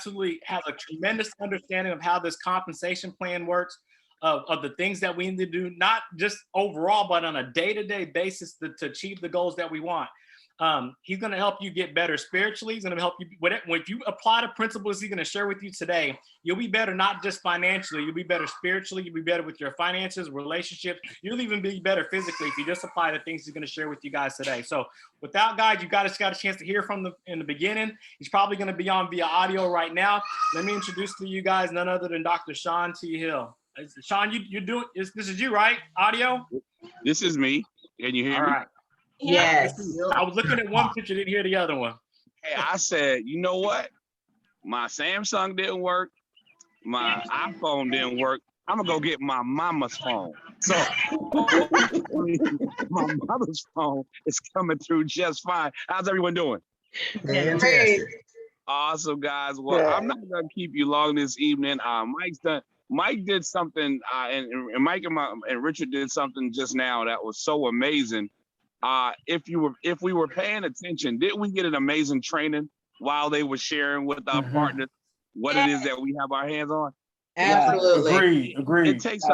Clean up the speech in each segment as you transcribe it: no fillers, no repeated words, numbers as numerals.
absolutely has a tremendous understanding of how this compensation plan works, of the things that we need to do, not just overall, but on a day-to-day basis to achieve the goals that we want. He's going to help you get better spiritually. He's going to help you if you apply the principles he's going to share with you today, you'll be better, not just financially, you'll be better spiritually, you'll be better with your finances, relationships, you'll even be better physically if you just apply the things he's going to share with you guys today. So without guys, you guys got a chance to hear from in the beginning. He's probably going to be on via audio right now. Let me introduce to you guys none other than Dr. Shaun T. Hill. Shaun, you're doing this is you, right? Audio? This is me. Can you hear All me? right. Yes. I was looking at one picture, didn't hear the other one. Hey, I said, you know what? My Samsung didn't work. My iPhone didn't work. I'm gonna go get my mama's phone. So my mother's phone is coming through just fine. How's everyone doing? Fantastic. Awesome, guys. Well, I'm not gonna keep you long this evening. Mike did something, and Mike and Richard did something just now that was so amazing. If we were paying attention, didn't we get an amazing training while they were sharing with our partners what it is that we have our hands on? Absolutely. Agreed. It takes it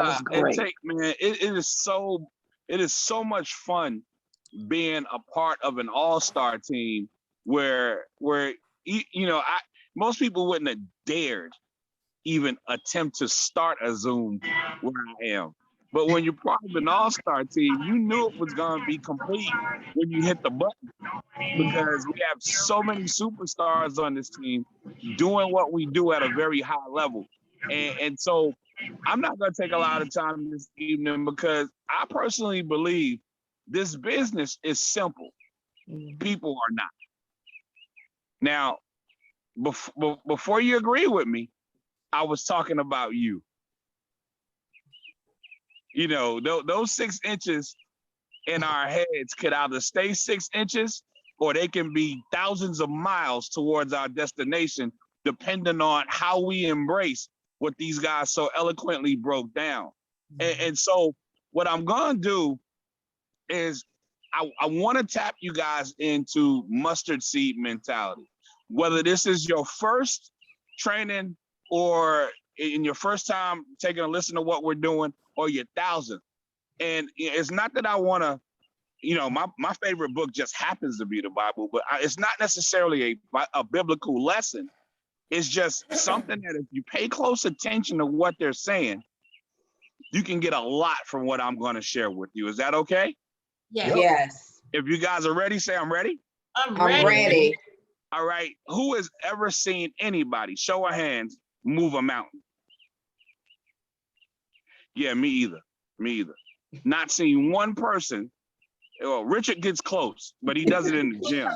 is so much fun being a part of an all-star team where most people wouldn't have dared even attempt to start a Zoom where I am. But when you're part of an all-star team, you knew it was going to be complete when you hit the button, because we have so many superstars on this team doing what we do at a very high level. And so I'm not going to take a lot of time this evening, because I personally believe this business is simple. People are not. Now, before you agree with me, I was talking about you. You know, those 6 inches in our heads could either stay 6 inches, or they can be thousands of miles towards our destination, depending on how we embrace what these guys so eloquently broke down. And so what I'm gonna do is I wanna tap you guys into mustard seed mentality. Whether this is your first training, or in your first time taking a listen to what we're doing, or your 1,000th. And it's not that I wanna, my favorite book just happens to be the Bible, but it's not necessarily a biblical lesson. It's just something that if you pay close attention to what they're saying, you can get a lot from what I'm going to share with you. Is that okay? Yes. If you guys are ready, say I'm ready. I'm ready. All right. Who has ever seen anybody, show of hands, move a mountain? Yeah, me either. Not seeing one person. Well, Richard gets close, but he does it in the gym.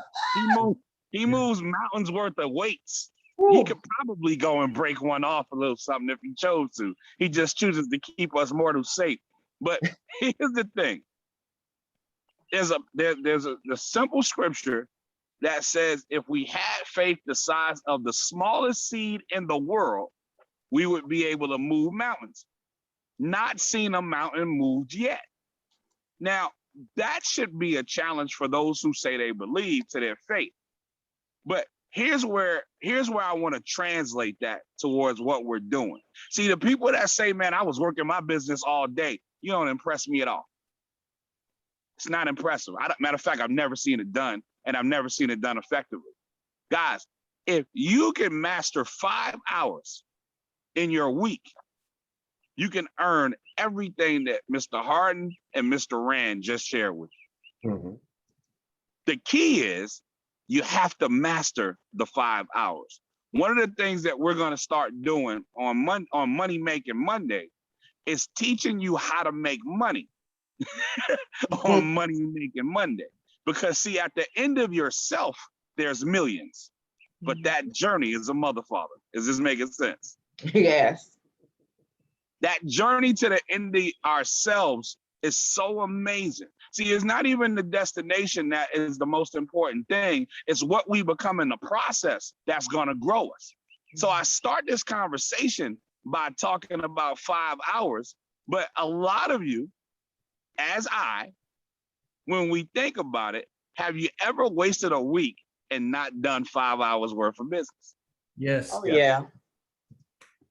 He moves mountains worth of weights. He could probably go and break one off a little something if he chose to. He just chooses to keep us mortal safe. But here's the thing. There's a simple scripture that says if we had faith the size of the smallest seed in the world, we would be able to move mountains. Not seen a mountain moved yet. Now, that should be a challenge for those who say they believe to their faith. But here's where I want to translate that towards what we're doing. See, the people that say, man, I was working my business all day, you don't impress me at all. It's not impressive. Matter of fact, I've never seen it done, and I've never seen it done effectively. Guys, if you can master 5 hours in your week, you can earn everything that Mr. Harden and Mr. Rand just shared with you. The key is you have to master the 5 hours. One of the things that we're going to start doing on Money Making Monday is teaching you how to make money on Money Making Monday. Because see, at the end of yourself, there's millions, but that journey is a mother father. Is this making sense? Yes. That journey to the end of ourselves is so amazing. See, it's not even the destination that is the most important thing. It's what we become in the process that's going to grow us. So I start this conversation by talking about 5 hours, but a lot of you, as when we think about it, have you ever wasted a week and not done 5 hours worth of business? Yes. Oh, yeah.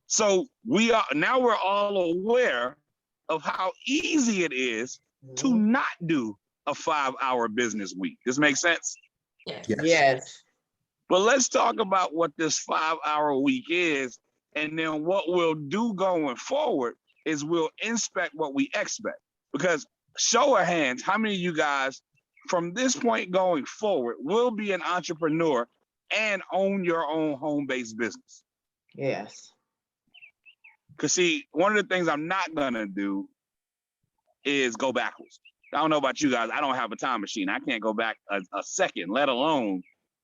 So we're all aware of how easy it is to not do a 5-hour business week. This makes sense? Yes. Yes. But let's talk about what this 5-hour week is. And then what we'll do going forward is we'll inspect what we expect. Because show of hands, how many of you guys from this point going forward will be an entrepreneur and own your own home-based business? Yes. Because see, one of the things I'm not gonna do is go backwards. I don't know about you guys. I don't have a time machine. I can't go back a second, let alone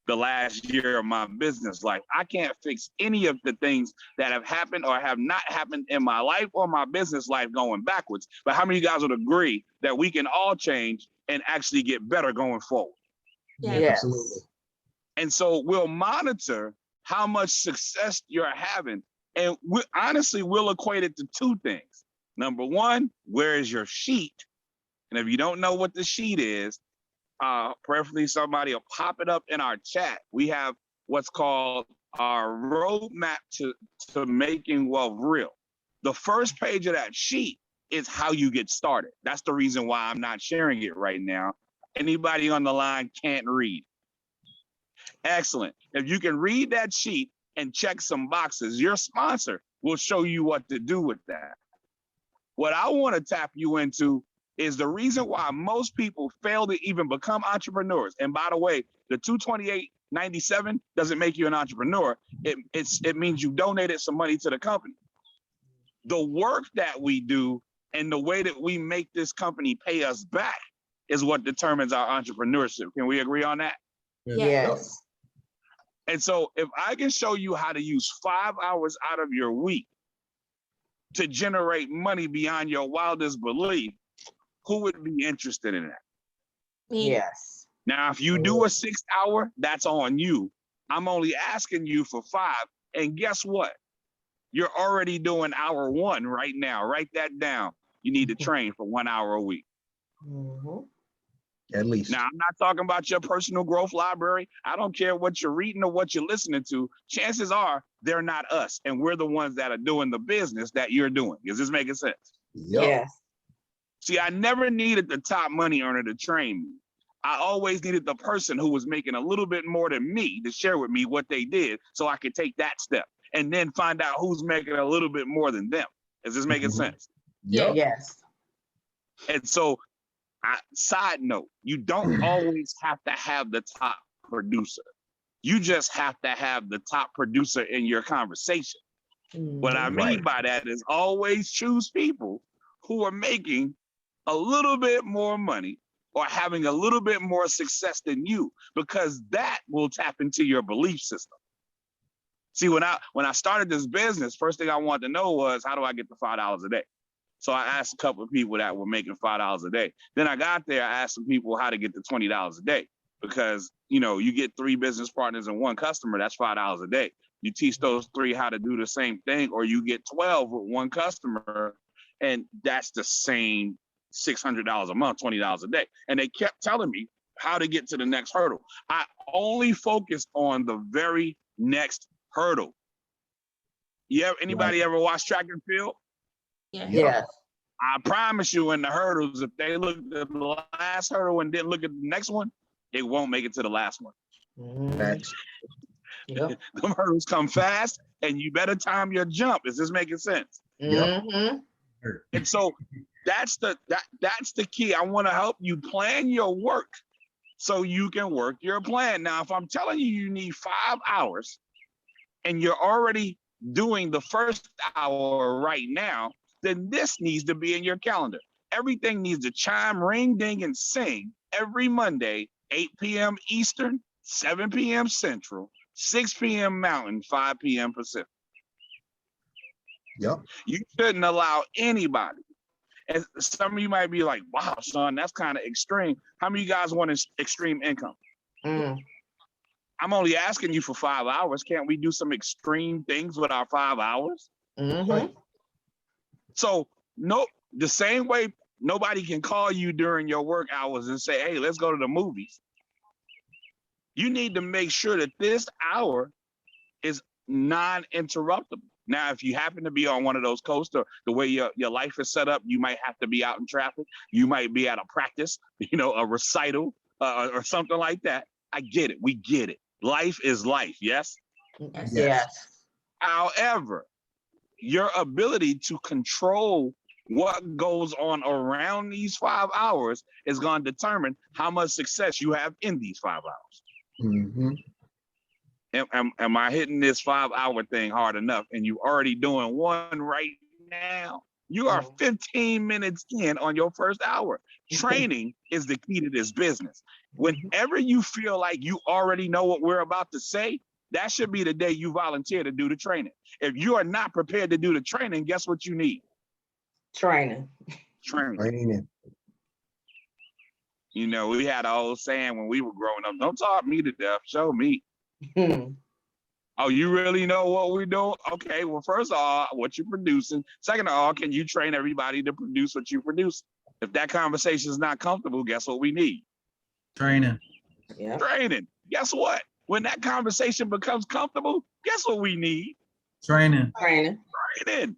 the last year of my business life. I can't fix any of the things that have happened or have not happened in my life or my business life going backwards. But how many of you guys would agree that we can all change and actually get better going forward? Yes. Yes. Absolutely. And so we'll monitor how much success you're having. And honestly, we'll equate it to two things. Number one, where is your sheet? And if you don't know what the sheet is, preferably somebody will pop it up in our chat. We have what's called our roadmap to making wealth real. The first page of that sheet is how you get started. That's the reason why I'm not sharing it right now. Anybody on the line can't read. Excellent. If you can read that sheet and check some boxes, your sponsor will show you what to do with that. What I want to tap you into is the reason why most people fail to even become entrepreneurs. And by the way, the 228.97 doesn't make you an entrepreneur. It means you donated some money to the company. The work that we do and the way that we make this company pay us back is what determines our entrepreneurship. Can we agree on that? Yes. And so if I can show you how to use 5 hours out of your week to generate money beyond your wildest belief, who would be interested in that? Me. Yes. Now, if you do a 6 hour, that's on you. I'm only asking you for 5. And guess what? You're already doing hour 1 right now. Write that down. You need to train for 1 hour a week. Mhm. At least. Now, I'm not talking about your personal growth library. I don't care what you're reading or what you're listening to. Chances are they're not us, and we're the ones that are doing the business that you're doing. Is this making sense? Yes. See, I never needed the top money earner to train me. I always needed the person who was making a little bit more than me to share with me what they did so I could take that step and then find out who's making a little bit more than them. Is this making sense? Yes. And so, side note, you don't always have to have the top producer. You just have to have the top producer in your conversation. What I mean by that is always choose people who are making a little bit more money or having a little bit more success than you, because that will tap into your belief system. See, when I started this business, first thing I wanted to know was, how do I get to $5 a day? So I asked a couple of people that were making $5 a day. Then I got there, I asked some people how to get to $20 a day, because you get 3 business partners and 1 customer, that's $5 a day. You teach those 3 how to do the same thing, or you get 12 with 1 customer, and that's the same $600 a month, $20 a day. And they kept telling me how to get to the next hurdle. I only focused on the very next hurdle. Anybody ever watch track and field? Yes. Yes. I promise you, in the hurdles, if they looked at the last hurdle and didn't look at the next one, it won't make it to the last one. Mhm. Yep. The hurdles come fast, and you better time your jump. Is this making sense? Mhm. And so that's the key. I want to help you plan your work so you can work your plan. Now, if I'm telling you need 5 hours and you're already doing the first hour right now, then this needs to be in your calendar. Everything needs to chime, ring, ding, and sing every Monday, 8 p.m. Eastern, 7 p.m. Central, 6 p.m. Mountain, 5 p.m. Pacific. Yep. You shouldn't allow anybody. And some of you might be like, wow, son, that's kind of extreme. How many of you guys want extreme income? Mm. I'm only asking you for 5 hours. Can't we do some extreme things with our 5 hours? Mhm. So, the same way nobody can call you during your work hours and say, hey, let's go to the movies. You need to make sure that this hour is non-interruptible. Now, if you happen to be on one of those coasts, or the way your life is set up, you might have to be out in traffic. You might be at a practice, a recital or something like that. I get it. We get it. Life is life. Yes. Yes. However, your ability to control what goes on around these 5 hours is going to determine how much success you have in these 5 hours. Mhm. Am I hitting this 5 hour thing hard enough? And you already doing one right now. You are 15 minutes in on your first hour. Training is the key to this business. Whenever you feel like you already know what we're about to say, that should be the day you volunteer to do the training. If you are not prepared to do the training, guess what you need? Training. Training. Training. We had an old saying when we were growing up, don't talk me to death, show me. Oh, you really know what we're doing? Okay, well, first of all, what you're producing. Second of all, can you train everybody to produce what you produce? If that conversation is not comfortable, guess what we need? Training. Yeah. Training. Guess what? When that conversation becomes comfortable, guess what we need? Training. Training. Training.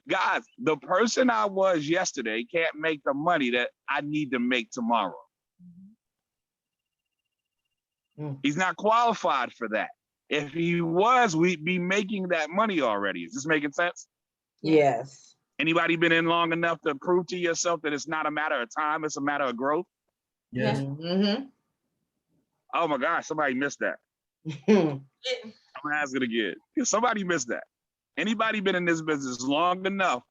Guys, the person I was yesterday can't make the money that I need to make tomorrow. He's not qualified for that. If he was, we'd be making that money already. Is this making sense? Yes. Anybody been in long enough to prove to yourself that it's not a matter of time, it's a matter of growth? Yes. Mm-hmm. Oh my gosh, somebody missed that. I'm asking again. Somebody missed that. Anybody been in this business long enough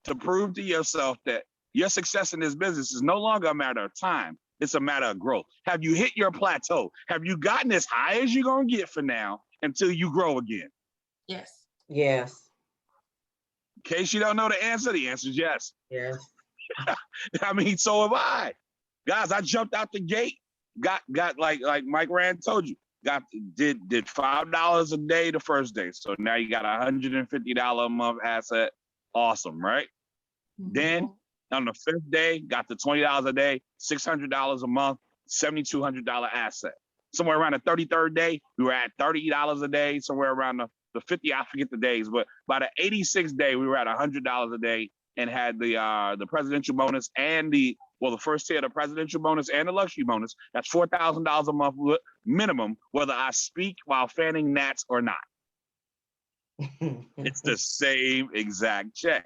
to prove to yourself that your success in this business is no longer a matter of time, it's a matter of growth? Have you hit your plateau? Have you gotten as high as you're gonna get for now until you grow again? Yes. Yes. In case you don't know the answer is yes. Yes. I mean, so have I. Guys, I jumped out the gate, got like Mike Rand told you, did $5 a day the first day. So now you got $150 a month asset. Awesome, right? Then on the 5th day, got the $20 a day, $600 a month, $7,200 asset. Somewhere around the 33rd day, we were at $30 a day. Somewhere around the 50, I forget the days, but by the 86th day, we were at $100 a day and had the presidential bonus and the first tier of the presidential bonus and the luxury bonus. That's $4,000 a month minimum, whether I speak while fanning gnats or not. It's the same exact check.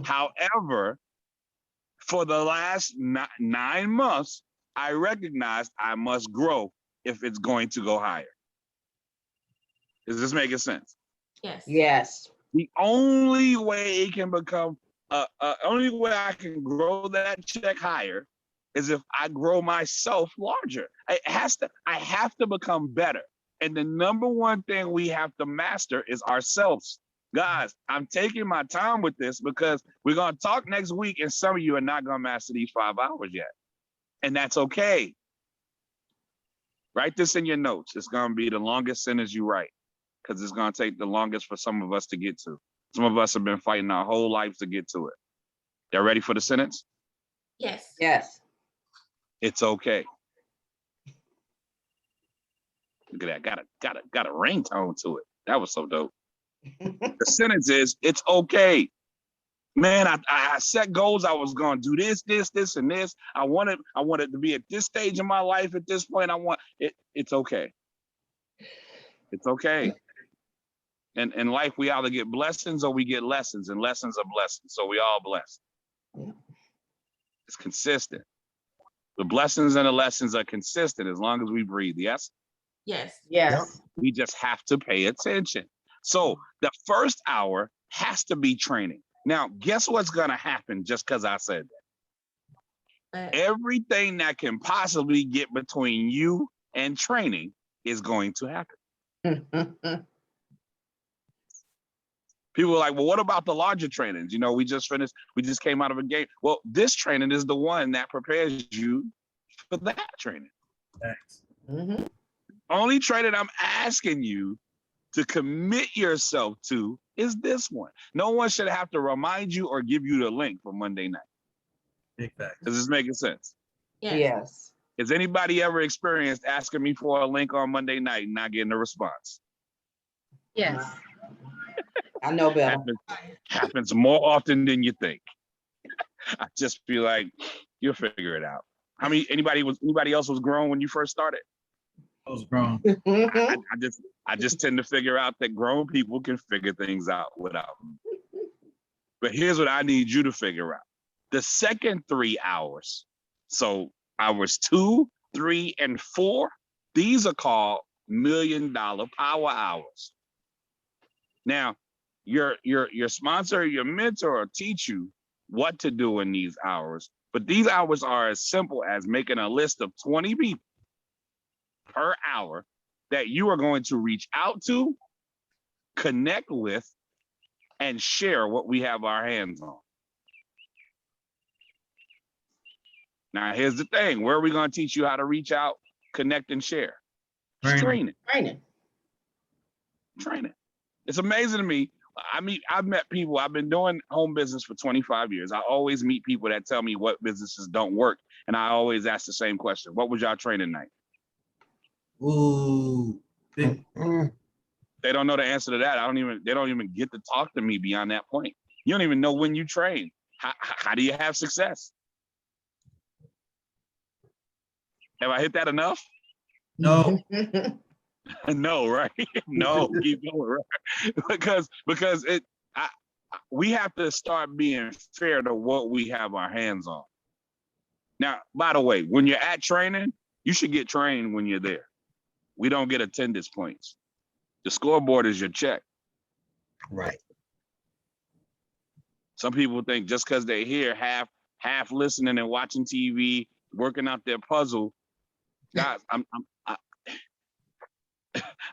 However, for the last 9 months, I recognized I must grow if it's going to go higher. Is this making sense? Yes. Yes. The only way it can become, only way I can grow that check higher is if I grow myself larger. I have to become better. And the number one thing we have to master is ourselves. Guys, I'm taking my time with this because we're going to talk next week and some of you are not going to master these 5 hours yet. And that's okay. Write this in your notes. It's going to be the longest sentence you write because it's going to take the longest for some of us to get to. Some of us have been fighting our whole lives to get to it. Y'all ready for the sentence? Yes. Yes. It's okay. Look at that. Got a ringtone to it. That was so dope. The sentence is, it's okay. Man, I set goals. I was going to do this, and this. I wanted to be at this stage in my life at this point. It's okay. It's okay. And in life, we either get blessings or we get lessons, and lessons are blessings. So we all blessed. It's consistent. The blessings and the lessons are consistent as long as we breathe. Yes? Yes. Yes. We just have to pay attention. So the first hour has to be training. Now, guess what's going to happen just because I said that? Everything that can possibly get between you and training is going to happen. People are like, well, what about the larger trainings? We just came out of a game. Well, this training is the one that prepares you for that training. Thanks. Mm-hmm. Only training I'm asking you to commit yourself to is this one. No one should have to remind you or give you the link for Monday night. Big facts. Does this make sense? Yes. Yes. Has anybody ever experienced asking me for a link on Monday night and not getting a response? Yes. I know better. Happens more often than you think. I just feel like you'll figure it out. Anybody else was grown when you first started? I was grown. I just tend to figure out that grown people can figure things out without me. But here's what I need you to figure out. The second 3 hours, so hours 2, 3, and 4, these are called $1 million power hours. Now, your sponsor, your mentor will teach you what to do in these hours, but these hours are as simple as making a list of 20 people per hour that you are going to reach out to, connect with, and share what we have our hands on. Now, here's the thing. Where are we going to teach you how to reach out, connect, and share? Training. Training. It's amazing to me. I've met people. I've been doing home business for 25 years. I always meet people that tell me what businesses don't work. And I always ask the same question. What was y'all training night? Ooh. Big. They don't know the answer to that. They don't even get to talk to me beyond that point. You don't even know when you train. How do you have success? Have I hit that enough? No. No, right? No, keep going, right? Because we have to start being fair to what we have our hands on. Now, by the way, when you're at training, you should get trained when you're there. We don't get attendance points. The scoreboard is your check. Right. Some people think just because they're here, half listening and watching TV, working out their puzzle. Guys,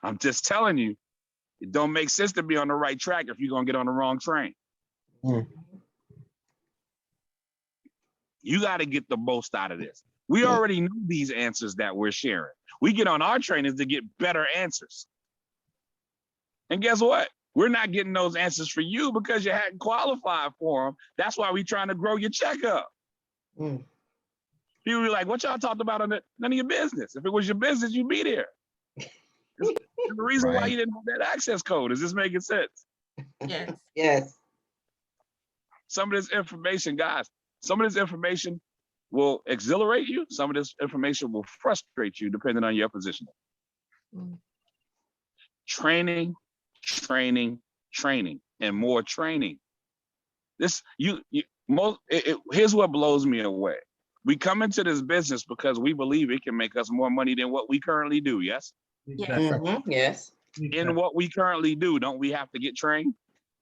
I'm just telling you, it don't make sense to be on the right track if you're gonna get on the wrong train. Mm. You got to get the most out of this. We already know these answers that we're sharing. We get on our trainings to get better answers. And guess what? We're not getting those answers for you because you hadn't qualified for them. That's why we're trying to grow your checkup. Mm. People be like, what y'all talked about on none of your business. If it was your business, you'd be there. There's the reason why you didn't have that access code. Is this making sense? Yes. Yes. Some of this information, guys, some of this information will exhilarate you. Some of this information will frustrate you depending on your position. Mm. Training, training, training, and more training. Here's what blows me away. We come into this business because we believe it can make us more money than what we currently do, yes? Big Yes. facts. Yes. Big In facts. what we currently do, don't we have to get trained?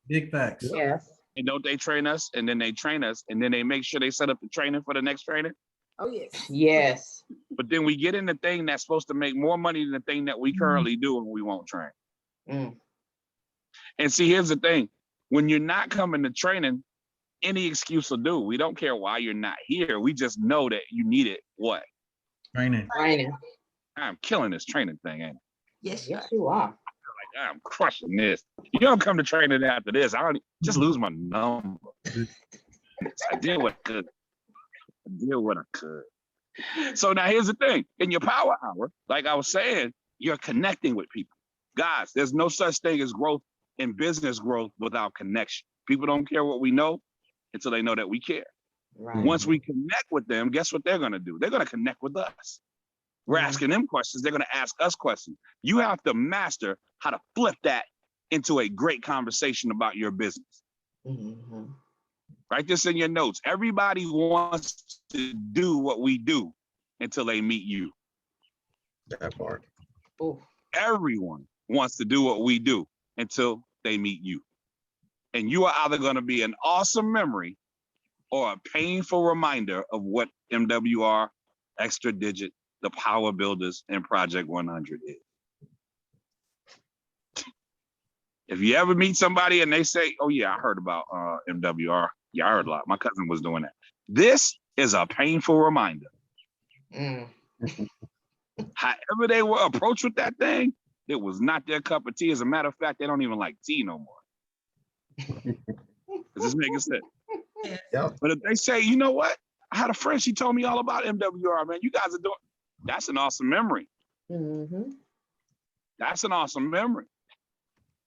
Big facts. Yes. And don't they train us? And then they train us, and then they make sure they set up the training for the next training. Oh, yes. Yes. But then we get in the thing that's supposed to make more money than the thing that we currently do, and we won't train. Mm. And see, here's the thing. When you're not coming to training, any excuse will do. We don't care why you're not here. We just know that you need it. What? Training. Training. I'm killing this training thing, ain't Yes, you Yes, are. you are. I? I'm crushing this. You don't come to training after this. I don't just lose my number. I did what I could. So now here's the thing. In your power hour, like I was saying, you're connecting with people. Guys, there's no such thing as growth in business growth without connection. People don't care what we know until they know that we care. Right. Once we connect with them, guess what they're going to do? They're going to connect with us. We're asking them questions. They're going to ask us questions. You have to master how to flip that into a great conversation about your business. Mhm. Write this in your notes. Everybody wants to do what we do until they meet you. That part. Ooh. Everyone wants to do what we do until they meet you. And you are either going to be an awesome memory or a painful reminder of what MWR, Extra Digit, the Power Builders, and Project 100 is. If you ever meet somebody and they say, oh yeah, I heard about MWR. Yeah, I heard a lot. My cousin was doing that. This is a painful reminder. Mm. However they were approached with that thing, it was not their cup of tea. As a matter of fact, they don't even like tea no more. Is this making sense? Yes. Yep. But if they say, you know what? I had a friend, she told me all about MWR, man. You guys are doing, that's an awesome memory. Mhm. That's an awesome memory.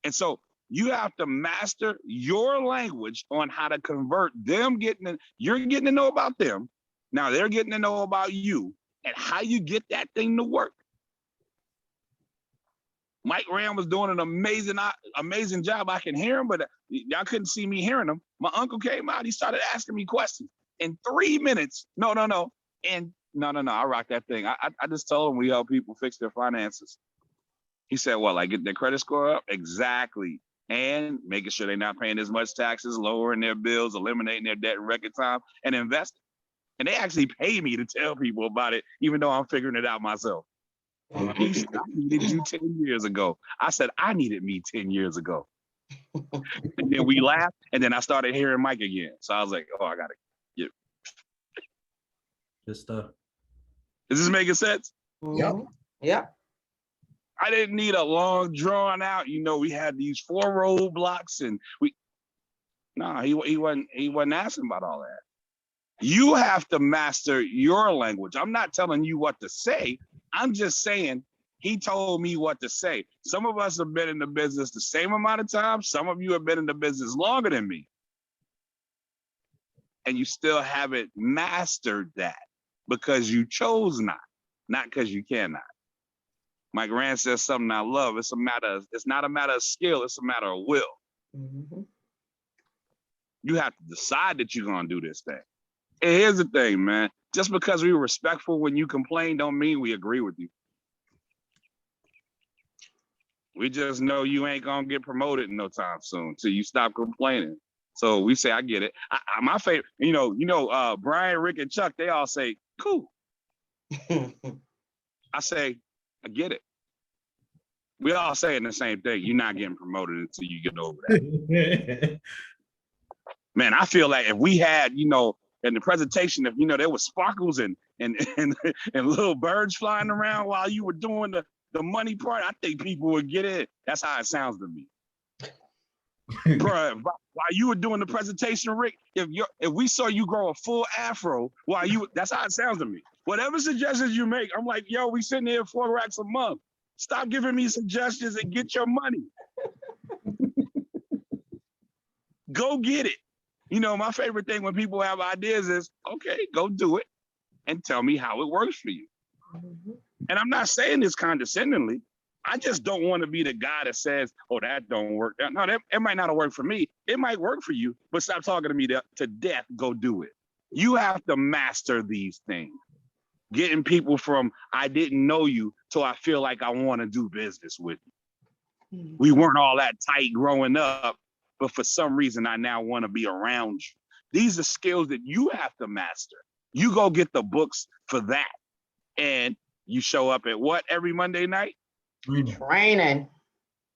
And so you have to master your language on how to convert them you're getting to know about them. Now they're getting to know about you and how you get that thing to work. Mike Ram was doing an amazing job. I can hear him, but y'all couldn't see me hearing him. My uncle came out, he started asking me questions. In 3 minutes, no, I rock that thing. I just told him we help people fix their finances. He said, well, like get their credit score up? Exactly. And making sure they're not paying as much taxes, lowering their bills, eliminating their debt in record time, and investing. And they actually pay me to tell people about it, even though I'm figuring it out myself. He said, I needed you 10 years ago. I said, I needed me 10 years ago. And then we laughed, and then I started hearing Mike again. So I was like, oh, I got to get. Good stuff. Is this making sense? Mhm. Yep. I didn't need a long drawn out, we had these 4 roadblocks and he wasn't asking about all that. You have to master your language. I'm not telling you what to say. I'm just saying he told me what to say. Some of us have been in the business the same amount of time. Some of you have been in the business longer than me. And you still haven't mastered that because you chose not because you cannot. Mike Rand says something I love. It's not a matter of skill, it's a matter of will. Mhm. You have to decide that you're gonna do this thing. And here's the thing, man. Just because we were respectful when you complain don't mean we agree with you. We just know you ain't gonna get promoted no time soon till you stop complaining. So we say, I get it. My favorite, Brian, Rick, and Chuck, they all say, cool. I say, I get it. We all saying the same thing. You're not getting promoted until you get over that. Man, I feel like if we had, in the presentation, if there was sparkles and little birds flying around while you were doing the money part, I think people would get it. That's how it sounds to me. Bruh, while you were doing the presentation, Rick, if we saw you grow a full afro that's how it sounds to me. Whatever suggestions you make, I'm like, yo, we sitting here 4 racks a month. Stop giving me suggestions and get your money. Go get it. My favorite thing when people have ideas is, okay, go do it and tell me how it works for you. Mhm. And I'm not saying this condescendingly. I just don't want to be the guy that says, oh, that don't work. No, it might not have worked for me. It might work for you, but stop talking to me to death. Go do it. You have to master these things. Getting people from, I didn't know you till I feel like I want to do business with you. Mhm. We weren't all that tight growing up, but for some reason, I now want to be around you. These are skills that you have to master. You go get the books for that. And you show up at what every Monday night? Training.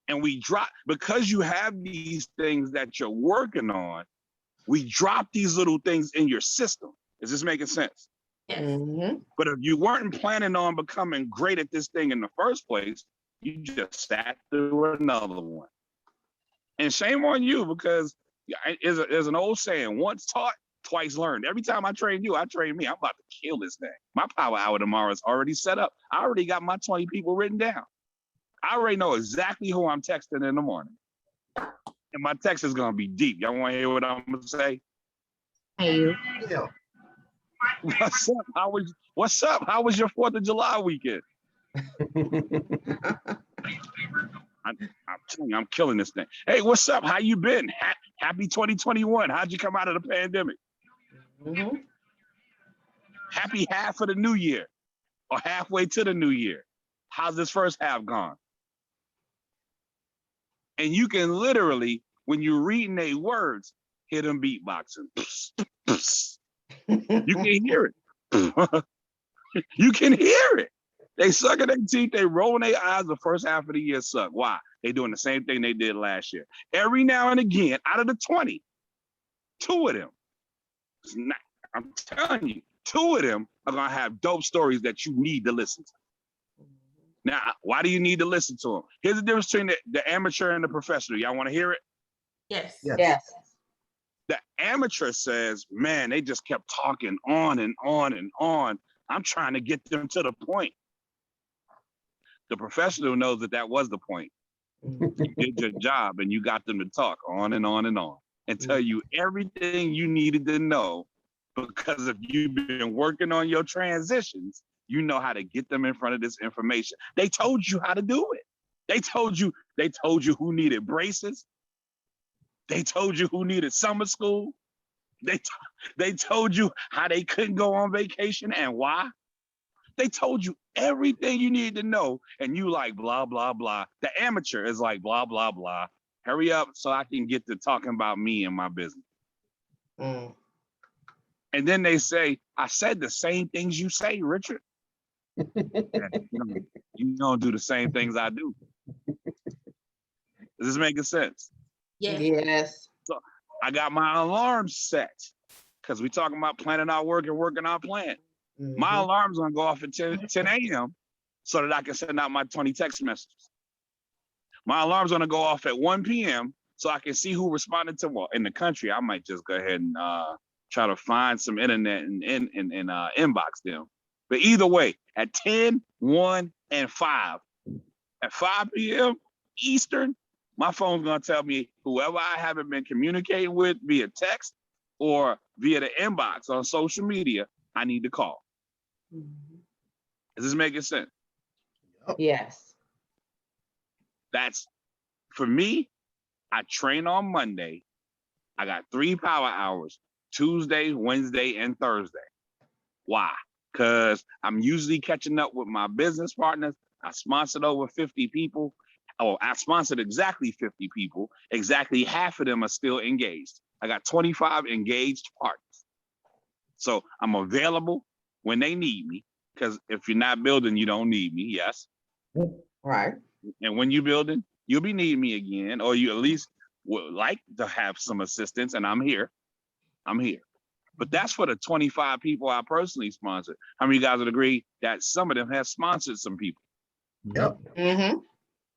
And we drop, because you have these things that you're working on, we drop these little things in your system. Is this making sense? Yes. Mhm. But if you weren't planning on becoming great at this thing in the first place, you just sat through another one. And shame on you, because there's an old saying, once taught, twice learned. Every time I train you, I train me. I'm about to kill this thing. My power hour tomorrow is already set up. I already got my 20 people written down. I already know exactly who I'm texting in the morning. And my text is going to be deep. Y'all want to hear what I'm going to say? Hey, you. Yeah. What's up? How was your 4th of July weekend? I'm telling you, I'm killing this thing. Hey, what's up? How you been? Happy 2021. How'd you come out of the pandemic? Mhm. Happy half of the new year or halfway to the new year. How's this first half gone? And you can literally, when you're reading their words, hear them beatboxing. You can hear it. You can hear it. They sucking their teeth, they rolling their eyes. The first half of the year suck. Why? They doing the same thing they did last year. Every now and again, out of the 20, 2 of them, I'm telling you, 2 of them are gonna have dope stories that you need to listen to. Now, why do you need to listen to them? Here's the difference between the amateur and the professional. Y'all want to hear it? Yes. Yes. Yes. The amateur says, man, they just kept talking on and on and on. I'm trying to get them to the point. The professional knows that was the point. Mhm. You did your job and you got them to talk on and on and on and tell you everything you needed to know, because if you've been working on your transitions, you know how to get them in front of this information. They told you how to do it. They told you who needed braces. They told you who needed summer school. They told you how they couldn't go on vacation and why. They told you everything you needed to know, and you like blah blah blah. The amateur is like blah blah blah. Hurry up so I can get to talking about me and my business. Mm. And then they say, I said the same things you say, Richard. You don't do the same things I do. Is this making sense? Yes. Yes. I got my alarm set because we talking about planning our work and working our plan. My Mhm. alarm's gonna go off at 10 a.m. so that I can send out my 20 text messages. My alarm's gonna go off at 1 p.m. so I can see who responded to what. In the country, I might just go ahead and try to find some internet and inbox them. But either way, at 10, 1, and 5, at 5 p.m. Eastern, my phone's gonna tell me whoever I haven't been communicating with via text or via the inbox on social media, I need to call. Mhm. Is this making sense? Yes. That's, for me, I train on Monday. I got 3 power hours, Tuesday, Wednesday, and Thursday. Why? Because I'm usually catching up with my business partners. I sponsored over 50 people. I sponsored exactly 50 people. Exactly half of them are still engaged. I got 25 engaged partners. So I'm available when they need me, because if you're not building, you don't need me, yes. Right. And when you're building, you'll be needing me again, or you at least would like to have some assistance, and I'm here. I'm here. But that's for the 25 people I personally sponsored. How many of you guys would agree that some of them have sponsored some people? Yep. Mm-hmm.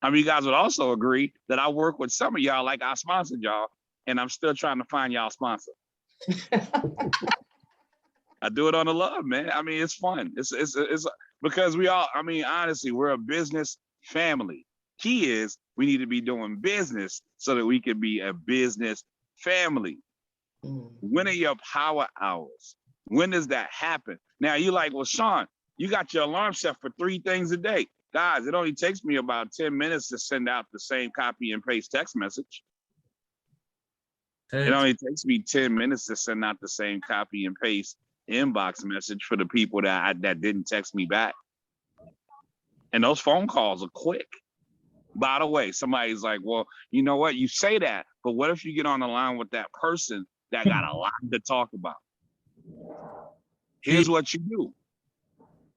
How many of you guys would also agree that I work with some of y'all like I sponsored y'all, and I'm still trying to find y'all sponsor? I do it on the love, man. I mean, it's fun. It's because we all, I mean, honestly, we're a business family. Key is we need to be doing business so that we can be a business family. When are your power hours? When does that happen? Now you like, well, Sean, you got your alarm set for 3 things a day. Guys, it only takes me about 10 minutes to send out the same copy and paste text message. It only takes me 10 minutes to send out the same copy and paste inbox message for the people that didn't text me back. And those phone calls are quick. By the way, somebody's like, well, you know what? You say that, but what if you get on the line with that person that got a lot to talk about? Here's what you do.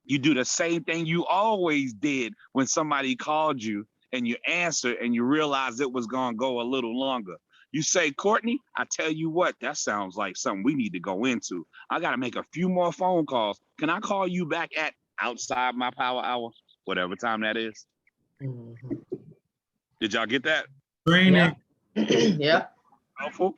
You do the same thing you always did when somebody called you and you answered and you realized it was gonna go a little longer. You say, Courtney, I tell you what, that sounds like something we need to go into. I gotta make a few more phone calls. Can I call you back at outside my power hour, whatever time that is? Mm-hmm. Did y'all get that? Training. Yep. Helpful?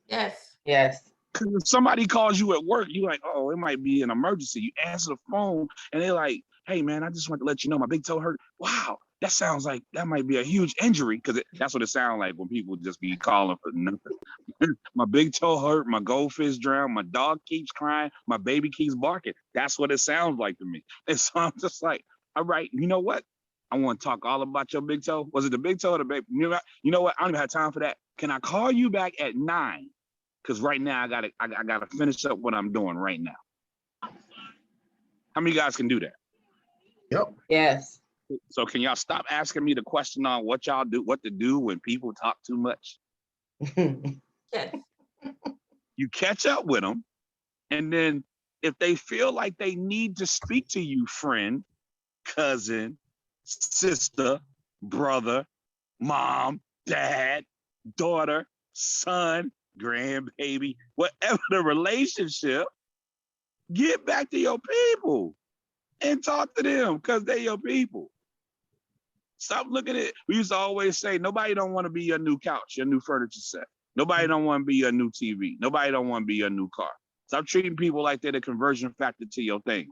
Yes. Yes. Because if somebody calls you at work, you're like, oh, it might be an emergency. You answer the phone and they're like, hey, man, I just want to let you know my big toe hurt. Wow, that sounds like that might be a huge injury, because that's what it sounds like when people just be calling for nothing. My big toe hurt, my goldfish drowned, my dog keeps crying, my baby keeps barking. That's what it sounds like to me. And so I'm just like, all right, you know what? I want to talk all about your big toe. Was it the big toe or the baby? You know what? I don't even have time for that. Can I call you back at 9? Because right now I gotta finish up what I'm doing right now. How many of you guys can do that? Yep. Yes. So can y'all stop asking me the question on what y'all do, what to do when people talk too much? Yes. You catch up with them, and then if they feel like they need to speak to you, friend, cousin, sister, brother, mom, dad, daughter, son, grandbaby, whatever the relationship, get back to your people and talk to them, because they're your people. Stop looking at it. We used to always say, nobody don't want to be your new couch, your new furniture set. Nobody don't want to be your new TV. Nobody don't want to be your new car. Stop treating people like they're the conversion factor to your things.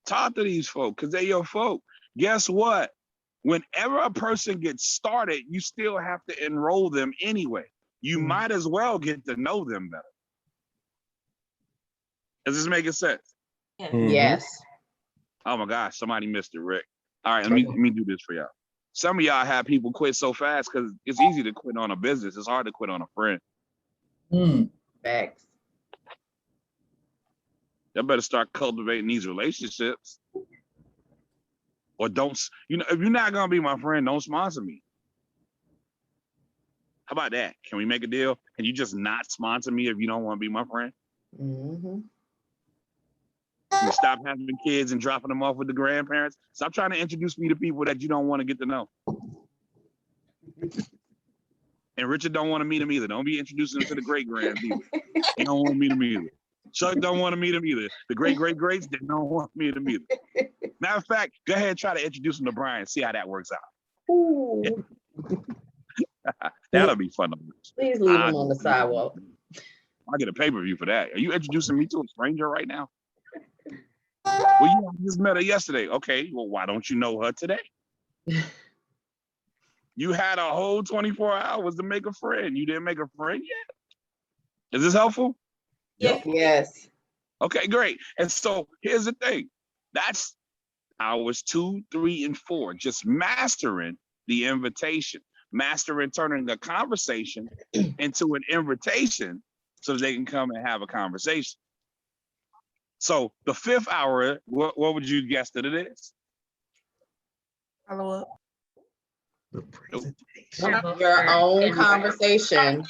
Talk to these folk, because they're your folk. Guess what? whenever a person gets started, you still have to enroll them anyway. You might as well get to know them better. Is this making sense? Yes. Yes. Oh my gosh, somebody missed it, Rick. All right, let me do this for y'all. Some of y'all have people quit so fast because it's easy to quit on a business. It's hard to quit on a friend. Facts. Y'all better start cultivating these relationships. Or don't, if you're not gonna be my friend, don't sponsor me. How about that? Can we make a deal? Can you just not sponsor me if you don't want to be my friend? Mm-hmm. Can you stop having kids and dropping them off with the grandparents? Stop trying to introduce me to people that you don't want to get to know. And Richard don't want to meet him either. Don't be introducing him to the great grands either. He don't want to meet him either. Chuck don't want to meet him either. The great greats, they don't want to meet him either. Matter of fact, go ahead and try to introduce him to Brian. See how that works out. Ooh. That'll be fun to watch. Please leave him on the sidewalk. I'll get a pay-per-view for that. Are you introducing me to a stranger right now? Well, you just met her yesterday. Okay, well, why don't you know her today? You had a whole 24 hours to make a friend. You didn't make a friend yet? Is this helpful? Yes. Yes. Okay, great. And so here's the thing. That's hours 2, 3, and 4. Just mastering the invitation. Mastering turning the conversation into an invitation so they can come and have a conversation. So the 5th hour, what would you guess that it is? Follow up. The presentation. Your own conversation.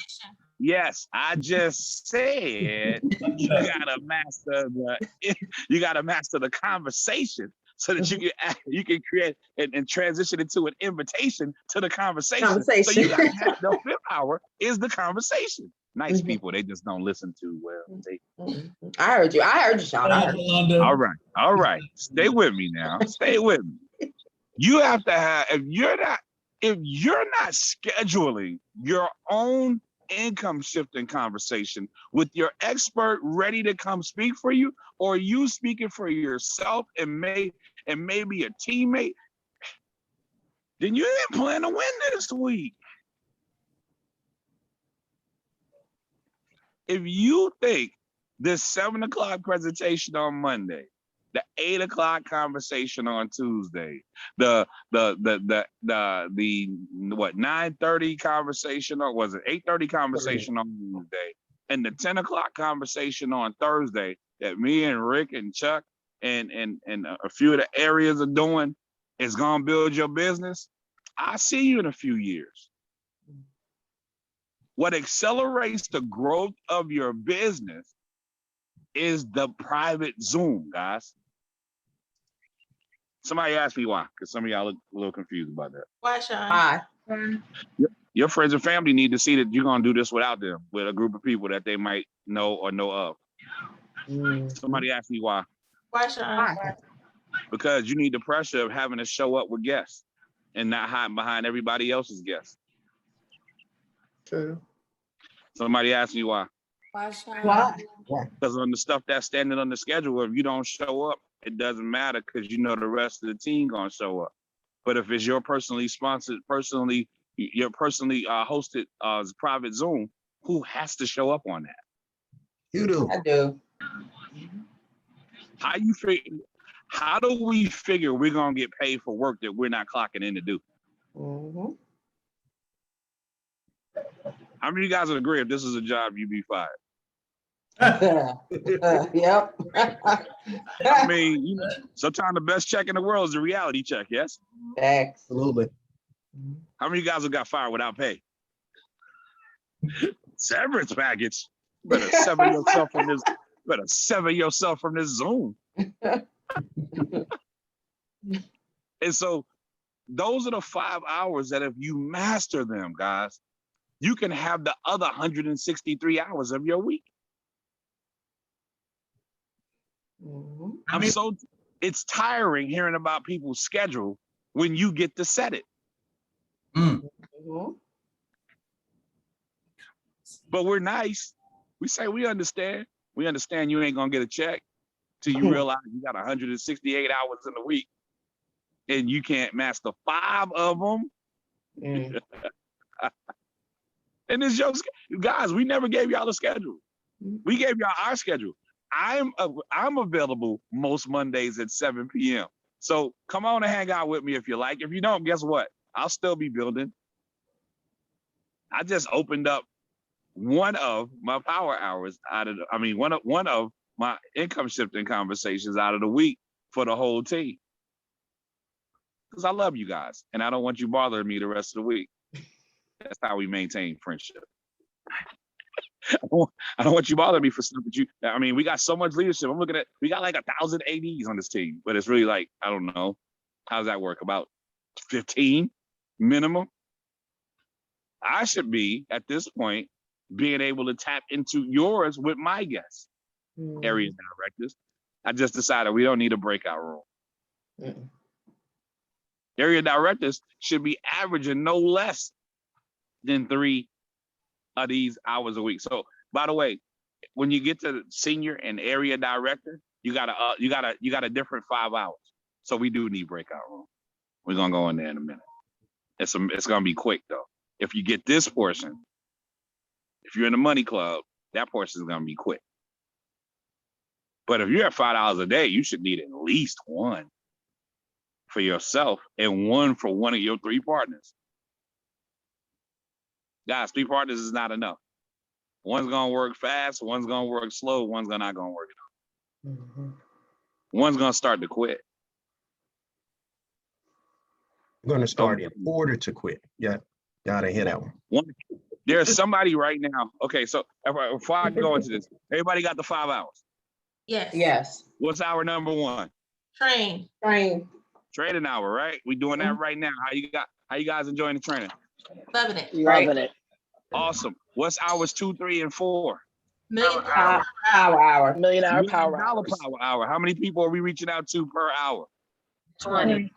Yes, I just said you gotta master the conversation so that you can create and transition into an invitation to the conversation. So you gotta have the 5th hour is the conversation. Nice people, they just don't listen too well. I heard you, Sean. I heard you. All right. Stay with me now. Stay with me. You have to have, if you're not scheduling your own income shifting conversation with your expert ready to come speak for you, or you speaking for yourself and maybe a teammate, then you didn't plan to win this week. If you think this 7 o'clock presentation on Monday, the 8 o'clock conversation on Tuesday, the 9:30 conversation, or was it 8:30 conversation on Wednesday, and the 10 o'clock conversation on Thursday that me and Rick and Chuck and a few of the areas are doing is gonna build your business, I'll see you in a few years. What accelerates the growth of your business is the private Zoom, guys. Somebody asked me why, because some of y'all look a little confused about that. Why, Sean? Hi. Your friends and family need to see that you're gonna do this without them, with a group of people that they might know or know of. Somebody asked me why. Why, Sean? Because you need the pressure of having to show up with guests and not hiding behind everybody else's guests. True. Somebody asked me why. Why, Sean? Why? Because on the stuff that's standing on the schedule, if you don't show up, it doesn't matter because you know the rest of the team gonna show up. But if it's your personally sponsored, hosted private Zoom, who has to show up on that? You do. I do. How do we figure we're gonna get paid for work that we're not clocking in to do? Mm-hmm. How many of you guys would agree if this is a job, you'd be fired? Yep. I mean, sometimes the best check in the world is a reality check, yes? Facts. Absolutely. How many of you guys have got fired without pay? Severance package. Better sever yourself from this Zoom. And so those are the 5 hours that if you master them, guys, you can have the other 163 hours of your week. It's tiring hearing about people's schedule when you get to set it. But we're nice. We say we understand. We understand you ain't gonna get a check till you realize you got 168 hours in the week. and you can't master 5 of them, Mm. and it's your guys. We never gave y'all a schedule. We gave y'all our schedule. I'm available most Mondays at 7 p.m. So come on and hang out with me if you like. If you don't, guess what? I'll still be building. I just opened up one of my power hours one of my income shifting conversations out of the week for the whole team. Because I love you guys and I don't want you bothering me the rest of the week. That's how we maintain friendship. I don't want you bothering me for stuff that you, I mean, we got so much leadership. I'm looking at, we got like 1,000 ADs on this team, but it's really like, I don't know. How does that work? About 15 minimum? I should be, at this point, being able to tap into yours with my guests, area directors. I just decided we don't need a breakout room. Mm. Area directors should be averaging no less than 3 of these hours a week. So, by the way, when you get to senior and area director, you got a different 5 hours. So we do need breakout room. We're gonna go in there in a minute. It's gonna be quick though. If you get this portion, if you're in the money club, that portion is gonna be quick. But if you're at $5 a day, you should need at least 1 for yourself and 1 for one of your 3 partners. Guys, 3 partners is not enough. One's gonna work fast, one's gonna work slow, one's not gonna work at all. Mhm. One's gonna start to quit. I'm gonna start in order to quit. Yeah, gotta hit that one. There's somebody right now. Okay, so before I go into this, everybody got the 5 hours. Yes. Yes. What's our number 1? Train. Train. Training hour, right? We doing that right now. How you guys enjoying the training? Loving it. Loving it. Awesome. What's hours 2, 3, and 4? Million Power hour. $1 million $1 power million hours. power hour. How many people are we reaching out to per hour? 20.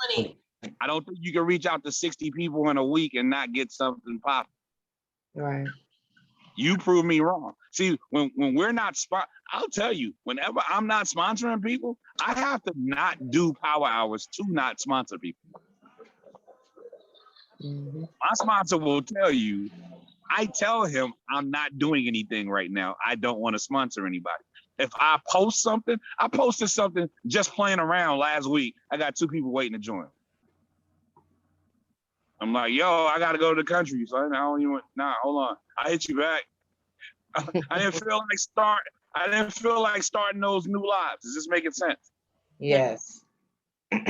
I don't think you can reach out to 60 people in a week and not get something popping. Right. You prove me wrong. See, when we're not I'll tell you, whenever I'm not sponsoring people, I have to not do power hours to not sponsor people. Mhm. My sponsor will tell you, I tell him I'm not doing anything right now. I don't want to sponsor anybody. If I post something, I posted something just playing around last week. I got 2 people waiting to join. I'm like, yo, I got to go to the country. So I don't even, hold on. I hit you back. I didn't feel like starting those new lives. Is this making sense? Yes.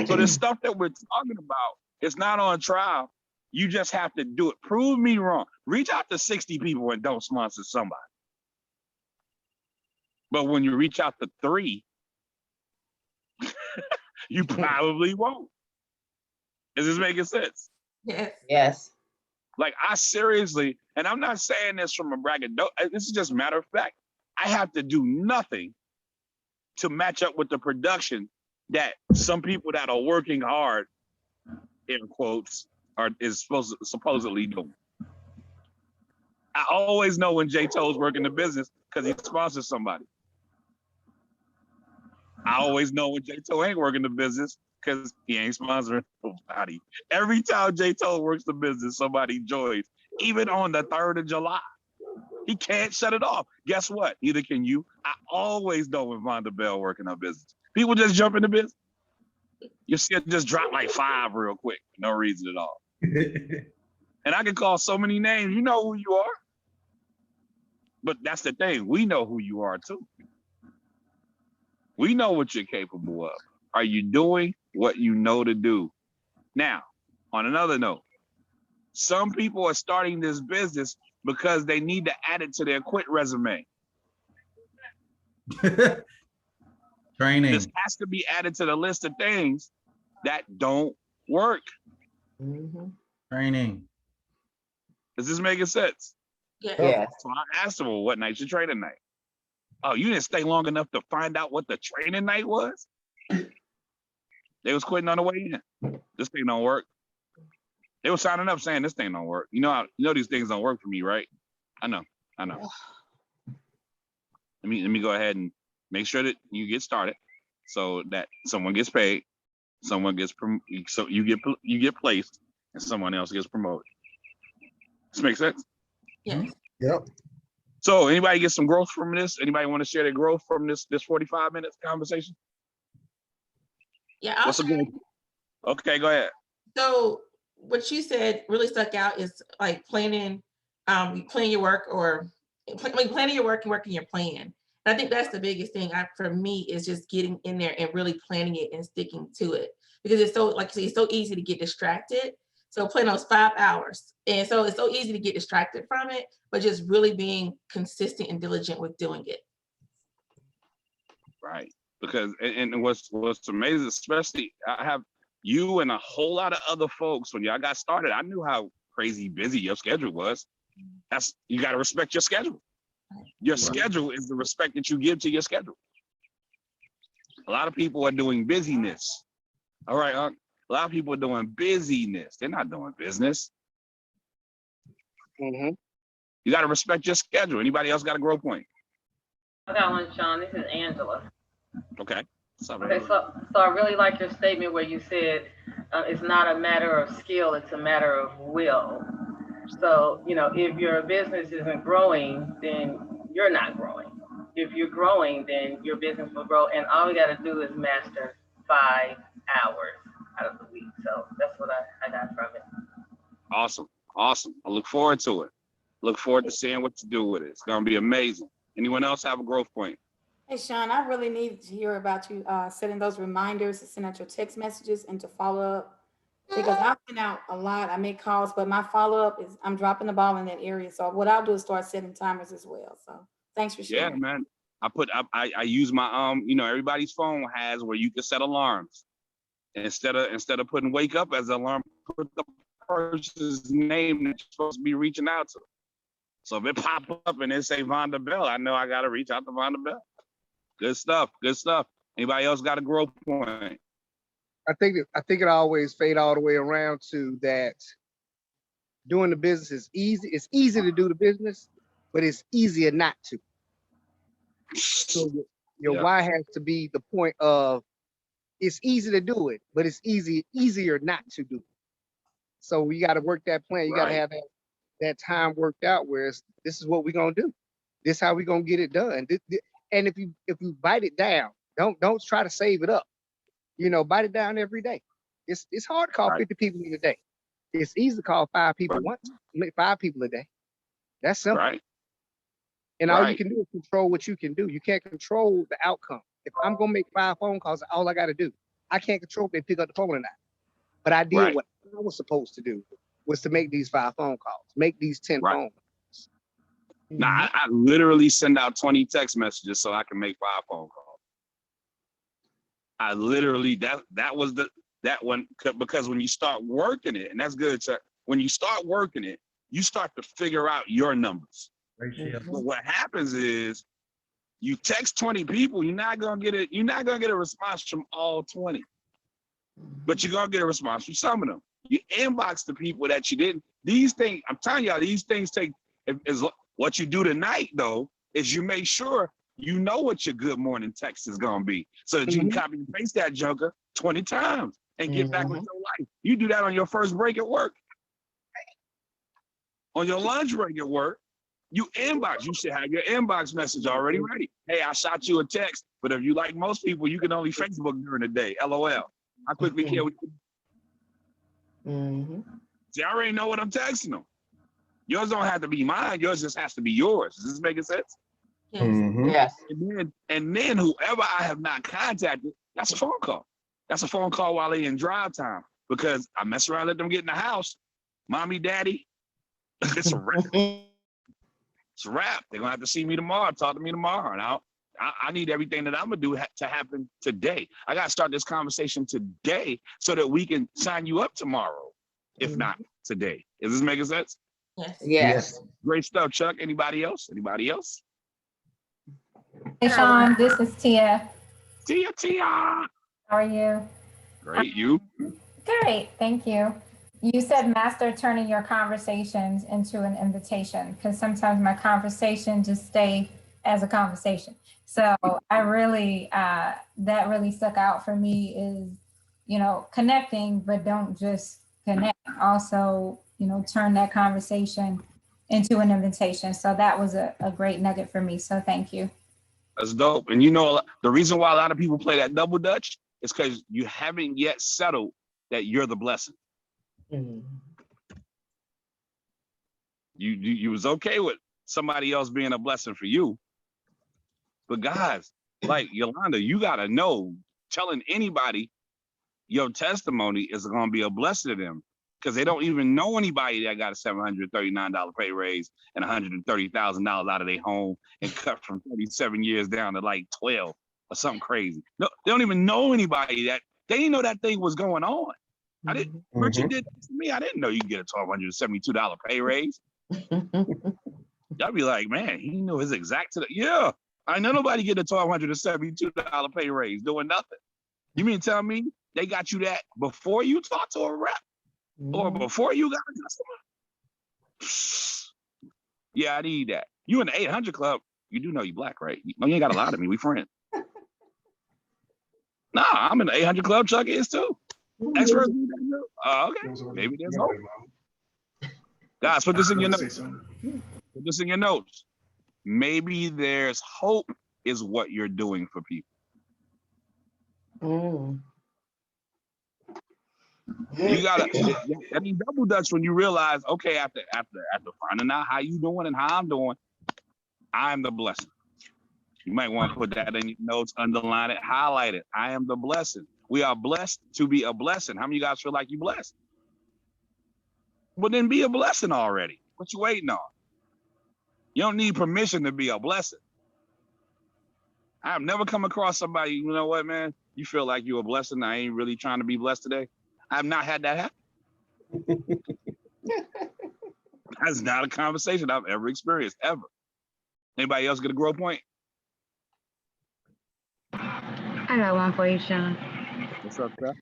So the stuff that we're talking about, it's not on trial. You just have to do it. Prove me wrong. Reach out to 60 people and don't sponsor somebody. But when you reach out to 3, you probably won't. Is this making sense? Yes. Yes. Like I seriously, and I'm not saying this from a braggadocio, this is just matter of fact. I have to do nothing to match up with the production that some people that are working hard, in quotes, is supposedly doing. I always know when J Toe's working the business because he sponsors somebody. I always know when J Toe ain't working the business because he ain't sponsoring nobody. Every time J Toe works the business, somebody joins, even on the 3rd of July. He can't shut it off. Guess what? Neither can you. I always know when Vonda Bell working her business. People just jump in the business. You see it just drop like 5 real quick. No reason at all. And I can call so many names. You know who you are. But that's the thing. We know who you are too. We know what you're capable of. Are you doing what you know to do? Now, on another note, some people are starting this business because they need to add it to their quit resume. Training. This has to be added to the list of things that don't work. Mhm. Training. Is this making sense? Yes. Yes. So I asked them, well, what night's your training night? Oh, you didn't stay long enough to find out what the training night was? They was quitting on the way in. This thing don't work. They were signing up saying this thing don't work. You know these things don't work for me, right? I know. Let me go ahead and make sure that you get started so that someone gets paid. Someone gets so you get placed, and someone else gets promoted. This makes sense. Yes. Yep. So anybody get some growth from this? Anybody want to share their growth from this 45 minutes conversation? Yeah. I'll What's a good? Okay, go ahead. So what you said really stuck out is like planning, you plan your work or planning your work and working your plan. And I think that's the biggest thing for me is just getting in there and really planning it and sticking to it, because it's so, like you say, it's so easy to get distracted. So plan those 5 hours. And so it's so easy to get distracted from it, but just really being consistent and diligent with doing it. Right. Because and what's amazing, especially I have you and a whole lot of other folks, when y'all got started, I knew how crazy busy your schedule was. You got to respect your schedule. Your schedule is the respect that you give to your schedule. A lot of people are doing busyness. All right, a lot of people are doing busyness. They're not doing business. Mm-hmm. You got to respect your schedule. Anybody else got a growth point? I got one, Sean. This is Angela. Okay. What's up, Okay, Angela? so I really like your statement where you said it's not a matter of skill, it's a matter of will. So, if your business isn't growing, then you're not growing. If you're growing, then your business will grow. And all we got to do is master 5 hours out of the week. So that's what I got from it. Awesome. Awesome. I look forward to it. Look forward to seeing what you do with it. It's going to be amazing. Anyone else have a growth point? Hey, Sean, I really need to hear about you setting those reminders to send out your text messages and to follow up, because I send out a lot. I make calls, but my follow up is I'm dropping the ball in that area. So what I'll do is start setting timers as well. So thanks for sharing. Yeah, man. I use my everybody's phone has where you can set alarms. Instead of putting wake up as an alarm, put the person's name that you're supposed to be reaching out to. So if it pop up and it say Vonda Bell, I know I got to reach out to Vonda Bell. Good stuff. Good stuff. Anybody else got a growth point? I think it always fade all the way around to that doing the business is easy. It's easy to do the business, but it's easier not to. So your why has to be the point of it's easy to do it, but it's easier not to do it. So you got to work that plan. You got to have that time worked out where this is what we're gonna do. This is how we're gonna get it done. And if you bite it down, don't try to save it up. Bite it down every day. It's hard to call 50 people in a day. It's easy to call 5 people once, 5 people a day. That's simple. Right. And all you can do is control what you can do. You can't control the outcome. If I'm gonna make 5 phone calls, all I gotta do. I can't control if they pick up the phone or not. But I did what I was supposed to do, was to make these 5 phone calls, make these 10 phone calls. Now, I literally send out 20 text messages so I can make 5 phone calls. I literally, that was that one, because when you start working it, and that's good, when you start working it, you start to figure out your numbers. But what happens is you text 20 people, you're not gonna get a response from all 20. But you're gonna get a response from some of them. You inbox the people that you didn't. These things, I'm telling y'all, these things take, what you do tonight, though, is you make sure you know what your good morning text is going to be, so that you can copy and paste that joker 20 times and get back with your life. You do that on your first break at work. On your lunch break at work, you inbox. You should have your inbox message already ready. Hey, I shot you a text, but if you like most people, you can only Facebook during the day. LOL. How quickly can we? See, I already know what I'm texting them. Yours don't have to be mine. Yours just has to be yours. Is this making sense? Yes. And then whoever I have not contacted, that's a phone call. That's a phone call while they in drive time, because I mess around, let them get in the house. Mommy, daddy, it's a wrap. It's a wrap. They're gonna have to see me tomorrow, talk to me tomorrow. And I need everything that I'm gonna do to happen today. I gotta start this conversation today so that we can sign you up tomorrow, if not today. Is this making sense? Yes. Great stuff, Chuck. Anybody else? Anybody else? Hey, Sean, this is Tia. Tia. How are you? Great, you? Great, thank you. You said master turning your conversations into an invitation, because sometimes my conversation just stay as a conversation. So I really, that really stuck out for me is, connecting, but don't just connect. Also, turn that conversation into an invitation. So that was a great nugget for me. So thank you. That's dope. And the reason why a lot of people play that double dutch is because you haven't yet settled that you're the blessing. You was okay with somebody else being a blessing for you. But guys, like Yolanda, you gotta know, telling anybody your testimony is gonna be a blessing to them, because they don't even know anybody that got a $739 pay raise and $130,000 out of their home and cut from 37 years down to like 12 or something crazy. No, they don't even know anybody that, they didn't know that thing was going on. I didn't, Richard did that to me. I didn't know you get a $1,272 pay raise. I'd be like, man, he knew his exact, yeah. I know nobody get a $1,272 pay raise doing nothing. You mean tell me they got you that before you talk to a rep or before you got a customer? Yeah, I need that. You in the 800 club, you do know you black, right? You ain't got a lot of me, we friends. Nah, I'm in the 800 club, Chuck is too. Experts need that too. Okay, maybe there's hope. Guys, put this in your notes. Put this in your notes. Maybe there's hope is what you're doing for people. You gotta, I mean, double dutch when you realize, okay, after finding out how you doing and how I'm doing, I'm the blessing. You might want to put that in your notes, underline it, highlight it. I am the blessing. We are blessed to be a blessing. How many of you guys feel like you blessed? Well, then be a blessing already. What you waiting on? You don't need permission to be a blessing. I've never come across somebody, you know what, man? You feel like you're a blessing. I ain't really trying to be blessed today. I've not had that happen. That's not a conversation I've ever experienced, ever. Anybody else get a growth point? I got one for you, Sean. What's up, Steph?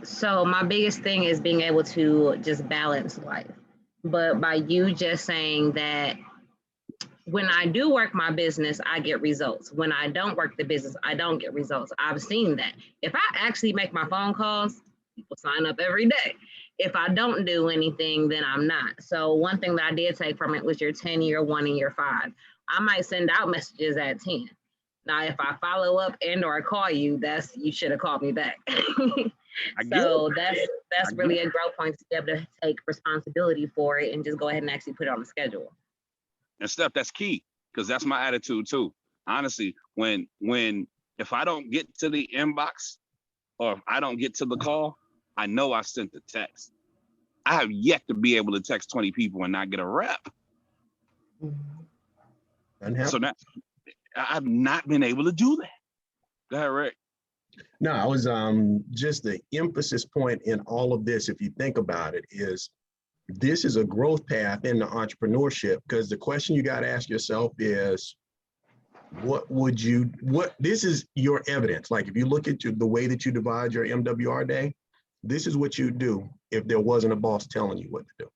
So my biggest thing is being able to just balance life. But by you just saying that when I do work my business, I get results. When I don't work the business, I don't get results. I've seen that. If I actually make my phone calls, people sign up every day. If I don't do anything, then I'm not. So one thing that I did take from it was your 10, year 1, and year 5. I might send out messages at 10. Now, if I follow up and or call you, you should have called me back. So that's really a growth point to be able to take responsibility for it and just go ahead and actually put it on the schedule. And Steph, that's key, because that's my attitude too. Honestly, if I don't get to the inbox or if I don't get to the call, I know I sent the text. I have yet to be able to text 20 people and not get a rep. So now I've not been able to do that. Go ahead, Rick. No, I was just the emphasis point in all of this, if you think about it, is this is a growth path in the entrepreneurship, because the question you got to ask yourself is, this is your evidence. Like if you look at the way that you divide your MWR day, this is what you do if there wasn't a boss telling you what to do.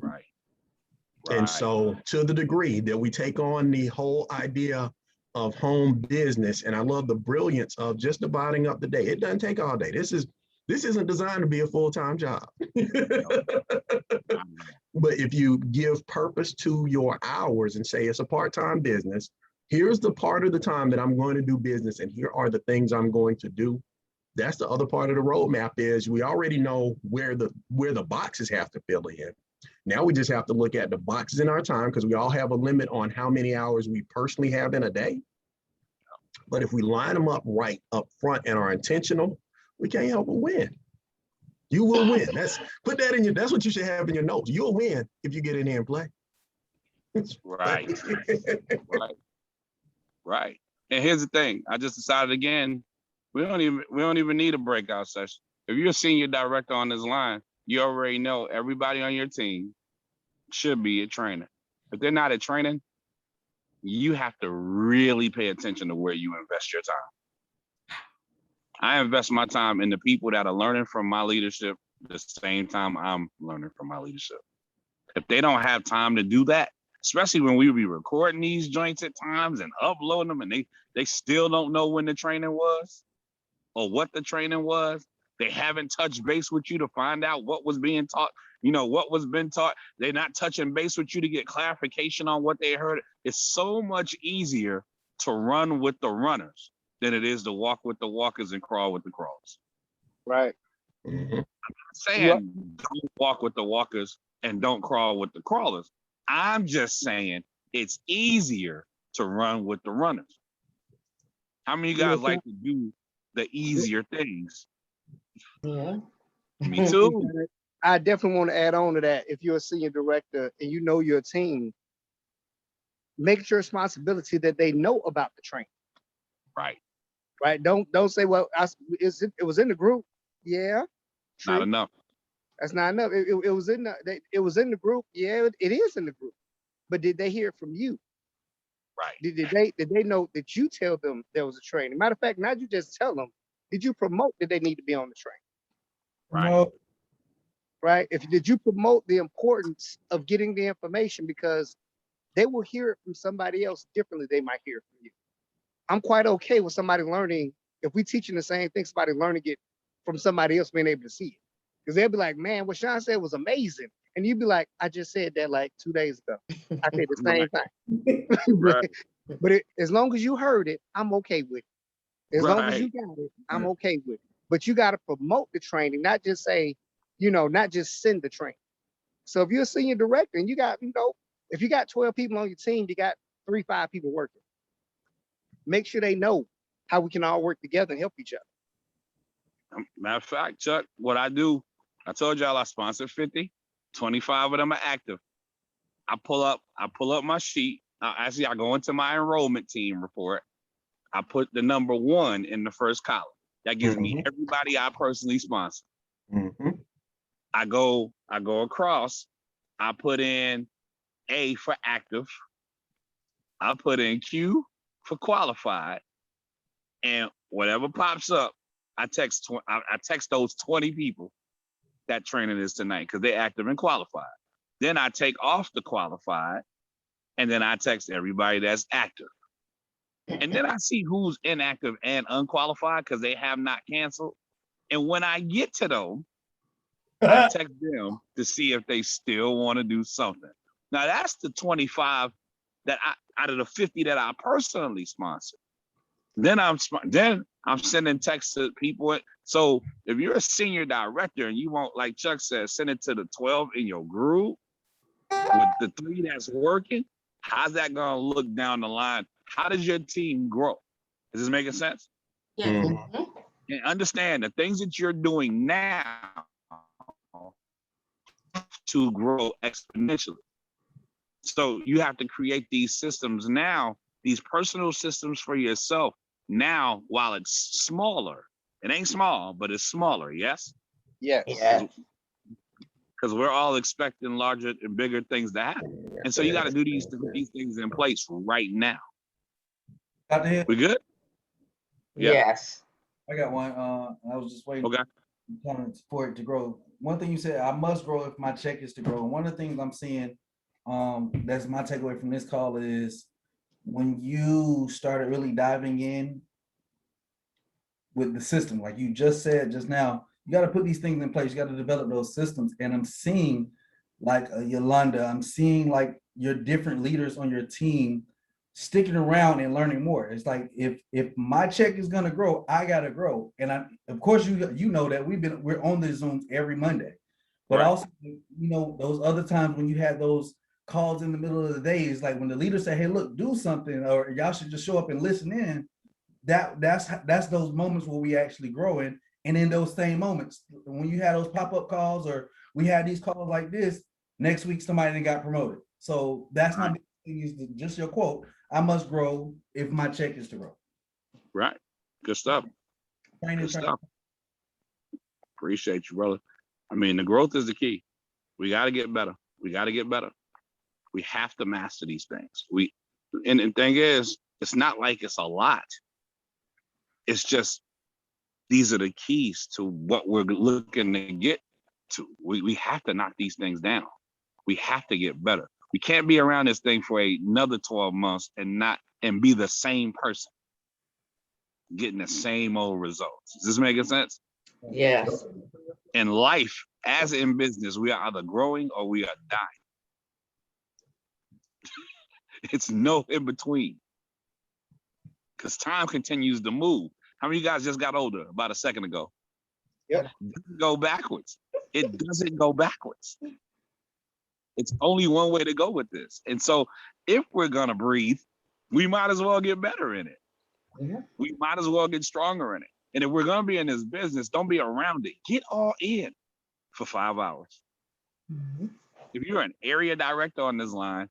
Right. And so to the degree that we take on the whole idea of home business, and I love the brilliance of just dividing up the day. It doesn't take all day. This isn't designed to be a full-time job. But if you give purpose to your hours and say it's a part-time business, here's the part of the time that I'm going to do business, and here are the things I'm going to do. That's the other part of the roadmap, is we already know where the boxes have to fill in. Now we just have to look at the boxes in our time, because we all have a limit on how many hours we personally have in a day. But if we line them up right up front and are intentional, we can't help but win. You will win. Put that in that's what you should have in your notes. You'll win if you get in here and play. Right. Right. And here's the thing. I just decided again, we don't even need a breakout session. If you're a senior director on this line, you already know everybody on your team should be a trainer. If they're not a training, you have to really pay attention to where you invest your time. I invest my time in the people that are learning from my leadership the same time I'm learning from my leadership. If they don't have time to do that, especially when we be recording these joints at times and uploading them and they still don't know when the training was, or what the training was. They haven't touched base with you to find out what was being taught, what was been taught. They're not touching base with you to get clarification on what they heard. It's so much easier to run with the runners than it is to walk with the walkers and crawl with the crawlers. Right. Mhm. I'm not saying don't walk with the walkers and don't crawl with the crawlers. I'm just saying it's easier to run with the runners. How many of you guys Yes, like to do the easier things? Yeah. Me too. I definitely want to add on to that. If you're a senior director and you know your team, make it your responsibility that they know about the training. Right. Right. Don't say, well, it was in the group. Yeah. Not True. enough. That's not enough. It was in the group. Yeah, it is in the group. But did they hear it from you? Right. Did they know that you tell them there was a training? Matter of fact, not you just tell them. Did you promote that they need to be on the train? Right. Right. Did you promote the importance of getting the information, because they will hear it from somebody else differently. They might hear it from you. I'm quite okay with somebody learning, if we teaching the same thing, somebody learning it from somebody else being able to see it. Because they'll be like, man, what Sean said was amazing. And you'd be like, I just said that like 2 days ago. I said the same thing. Right. But as long as you heard it, I'm okay with it. As long as you got it, I'm okay with it. But you got to promote the training, not just say, not just send the training. So if you're a senior director and you got, if you got 12 people on your team, you got 3-5 people working. Make sure they know how we can all work together and help each other. Matter of fact, Chuck, what I do, I told y'all I sponsored 50, 25 of them are active. I pull up my sheet. Actually, I go into my enrollment team report. I put the number 1 in the first column. That gives me everybody I personally sponsor. I go across. I put in A for active. I put in Q for qualified, and whatever pops up, I text those 20 people that training is tonight because they're active and qualified. Then I take off the qualified, and then I text everybody that's active. And then I see who's inactive and unqualified because they have not canceled. And when I get to them, I text them to see if they still want to do something. Now that's the 25 that out of the 50 that I personally sponsor. Then I'm sending texts to people. So if you're a senior director and you want, like Chuck said, send it to the 12 in your group with the 3 that's working. How's that gonna look down the line? How does your team grow? Is this making sense? Yeah. And understand the things that you're doing now to grow exponentially. So you have to create these systems now, these personal systems for yourself now, while it's smaller. It ain't small, but it's smaller, yes? Yes. Yeah. Because we're all expecting larger and bigger things to happen. And so you got to do these things in place right now. We good? Yeah. Yes. I got one. I was just waiting. Okay. For it to grow. One thing you said, I must grow if my check is to grow. And one of the things I'm seeing, that's my takeaway from this call, is when you started really diving in with the system, like you just said just now, you got to put these things in place. You got to develop those systems. And I'm seeing like Yolanda, I'm seeing like your different leaders on your team sticking around and learning more. It's like, if my check is going to grow, I got to grow. And of course, you know that we're on the Zooms every Monday, but Right. also, those other times when you had those calls in the middle of the day, is like when the leader say, hey, look, do something, or y'all should just show up and listen in. That's those moments where we actually grow in. And in those same moments, when you had those pop-up calls, or we had these calls like this, next week somebody got promoted. So that's my big thing, is just your quote, I must grow if my check is to grow. Right. Good stuff. Good stuff. Appreciate you, brother. I mean, the growth is the key. We got to get better. We got to get better. We have to master these things. And the thing is, it's not like it's a lot. It's just, these are the keys to what we're looking to get to. We have to knock these things down. We have to get better. We can't be around this thing for another 12 months and be the same person. getting the same old results. Is this making sense? Yes. In life, as in business, we are either growing or we are dying. It's no in between. Because time continues to move. How many of you guys just got older about a second ago? Yep. It doesn't go backwards. It doesn't go backwards. It's only one way to go with this. And so if we're gonna breathe, we might as well get better in it. Mhm. We might as well get stronger in it. And if we're gonna be in this business, don't be around it. Get all in for 5 hours. If you're an area director on this line,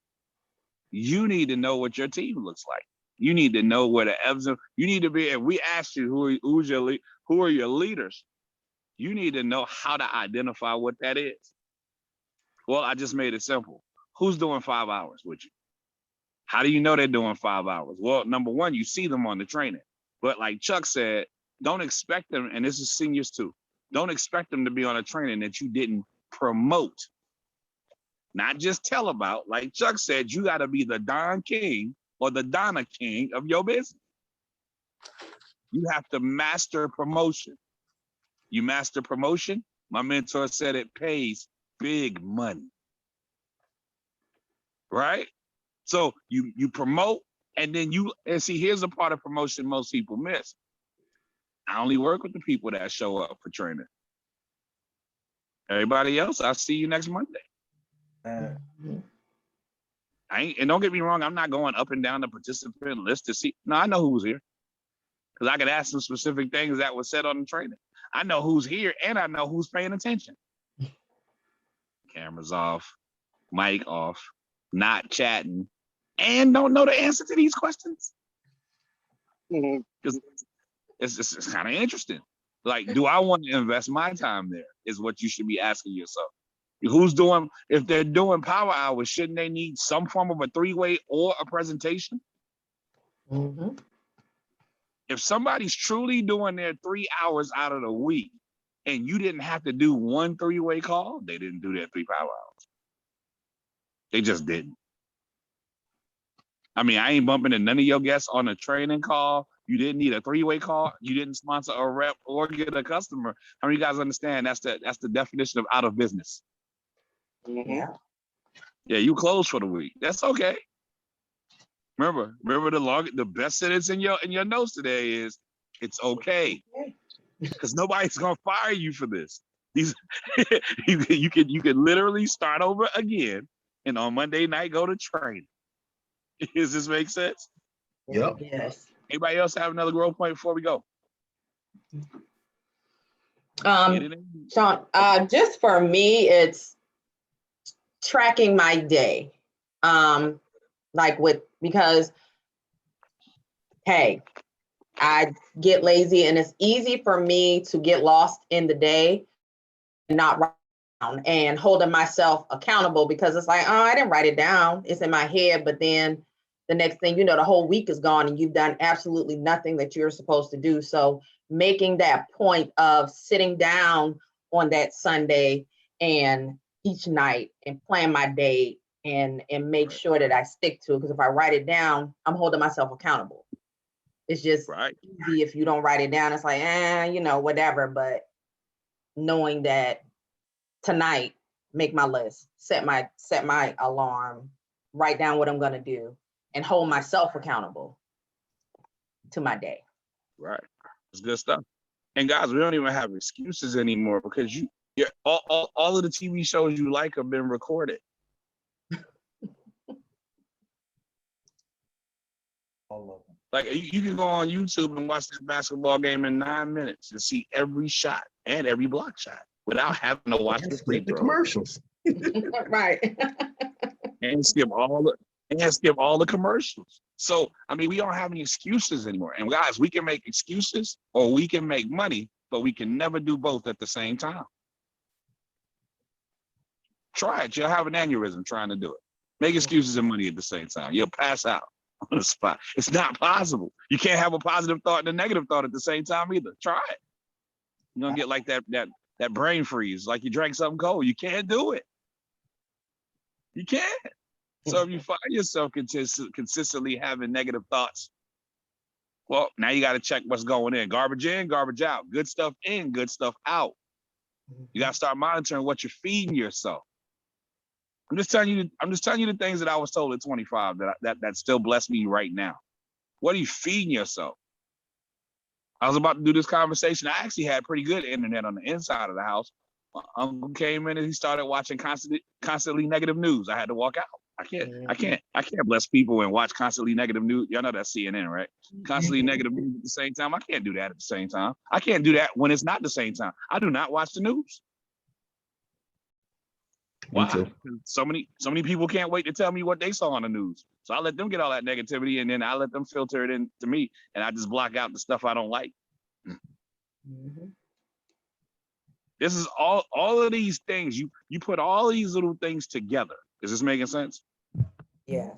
you need to know what your team looks like. You need to know where the ebbs and you need to be. If we ask you who are your leaders, you need to know how to identify what that is. Well, I just made it simple. Who's doing 5 hours with you? How do you know they're doing 5 hours? Well, number one, you see them on the training. But like Chuck said, don't expect them, and this is seniors too, don't expect them to be on a training that you didn't promote. Not just tell about. Like Chuck said, you got to be the Don King or the Donna King of your business. You have to master promotion. You master promotion, my mentor said it pays big money. Right? So you promote, and then and see, here's the part of promotion most people miss. I only work with the people that show up for training. Everybody else, I'll see you next Monday. And don't get me wrong, I'm not going up and down the participant list to see. No, I know who's here. Because I could ask some specific things that was said on the training. I know who's here and I know who's paying attention. Cameras off, mic off, not chatting, and don't know the answer to these questions. Because it's kind of interesting. Like, do I want to invest my time there? Is what you should be asking yourself. If they're doing power hours, shouldn't they need some form of a 3-way or a presentation? Mhm. If somebody's truly doing their 3 hours out of the week and you didn't have to do one 3-way call, they didn't do their 3 power hours. They just didn't. I mean, I ain't bumping into none of your guests on a training call. You didn't need a 3-way call. You didn't sponsor a rep or get a customer. How many of you guys understand that's the definition of out of business? Yeah. Yeah, you closed for the week. That's okay. Remember the best sentence in your notes today is it's okay. Because nobody's gonna fire you for this. You can literally start over again and on Monday night go to training. Does this make sense? Yep. Yes. Anybody else have another growth point before we go? Sean, just for me, it's tracking my day. Because hey, I get lazy and it's easy for me to get lost in the day and not write down and holding myself accountable because it's like, oh, I didn't write it down. It's in my head, but then the next thing you know, the whole week is gone and you've done absolutely nothing that you're supposed to do. So making that point of sitting down on that Sunday and each night and plan my day and make sure that I stick to it. Because if I write it down, I'm holding myself accountable. It's just easy if you don't write it down. It's like, whatever. But knowing that tonight, make my list, set my alarm, write down what I'm gonna do, and hold myself accountable to my day. Right, it's good stuff. And guys, we don't even have excuses anymore because all of the TV shows you like have been recorded. All of them. Like you can go on YouTube and watch this basketball game in 9 minutes and see every shot and every block shot without having to watch the commercials. Right. and skip all the commercials. So I mean, we don't have any excuses anymore. And guys, we can make excuses or we can make money, but we can never do both at the same time. Try it. You'll have an aneurysm trying to do it. Make excuses and money at the same time. You'll pass out on the spot. It's not possible. You can't have a positive thought and a negative thought at the same time either. Try it. You're gonna get like that brain freeze, like you drank something cold. You can't do it. You can't. So if you find yourself consistently having negative thoughts, Well, now you got to check what's going in. Garbage in, garbage out. Good stuff in, good stuff out. You got to start monitoring what you're feeding yourself. I'm just telling you the things that I was told at 25 that still bless me right now. What are you feeding yourself? I was about to do this conversation. I actually had pretty good internet on the inside of the house. My uncle came in and he started watching constantly negative news. I had to walk out. I can't bless people and watch constantly negative news. Y'all know that's CNN, right? Constantly negative news at the same time. I can't do that at the same time. I can't do that when it's not the same time. I do not watch the news. Me Why? too. So many people can't wait to tell me what they saw on the news. So I let them get all that negativity and then I let them filter it into me and I just block out the stuff I don't like. This is all of these things. You put all these little things together. Is this making sense? Yes.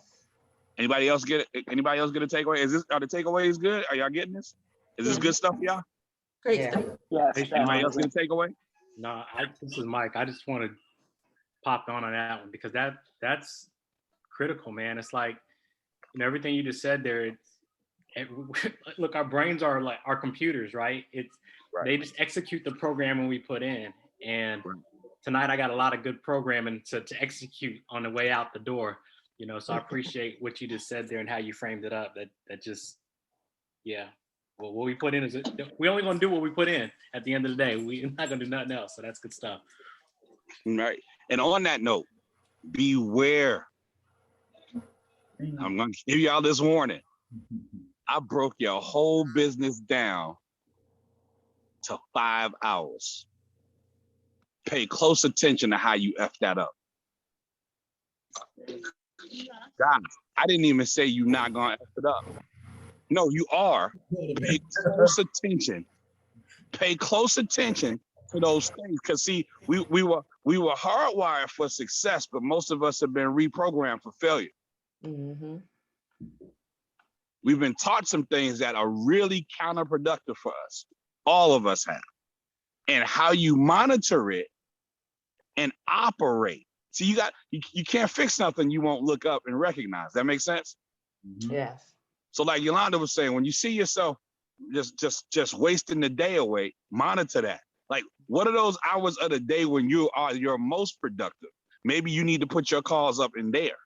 Anybody else get it? Anybody else get a takeaway? Are the takeaways good? Are y'all getting this? Is this good stuff for y'all? Great Yeah. stuff. Yes. Anybody else get a takeaway? No, this is Mike. I just want to pop on that one because that's critical, man. It's like, everything you just said there. Look, our brains are like our computers, right? They just execute the programming we put in. And tonight I got a lot of good programming to execute on the way out the door. So I appreciate what you just said there and how you framed it up. That just, yeah. Well, what we put in we only gonna do what we put in at the end of the day. We're not gonna do nothing else. So that's good stuff. Right. And on that note, beware. I'm gonna give y'all this warning. I broke your whole business down to 5 hours. Pay close attention to how you F that up. God, I didn't even say you're not gonna F it up. No, you are. Pay close attention. Pay close attention to those things. Cause see, we were hardwired for success, but most of us have been reprogrammed for failure. We've been taught some things that are really counterproductive for us. All of us have. And how you monitor it and operate. See, you can't fix something you won't look up and recognize. That makes sense? Yes. So like Yolanda was saying, when you see yourself just wasting the day away, monitor that. Like, what are those hours of the day when you are your most productive? Maybe you need to put your calls up in there.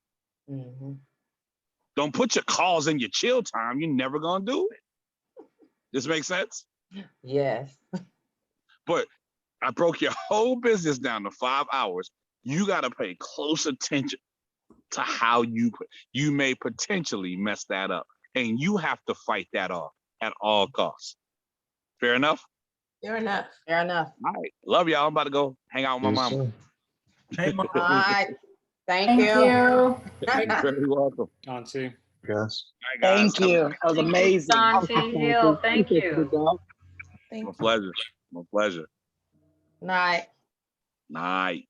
Don't put your calls in your chill time. You're never gonna do it. This makes sense? Yes. But I broke your whole business down to 5 hours. You gotta pay close attention to how you may potentially mess that up. And you have to fight that off at all costs. Fair enough? Fair enough. Fair enough. All right. Love y'all. I'm about to go hang out with my mama. Hey, Mom. All right. Thank Thank you. you. You're very welcome. On to. Yes. All right, guys. Thank you. That was amazing. John T. Hill, thank you. My pleasure. My pleasure. Night. Night.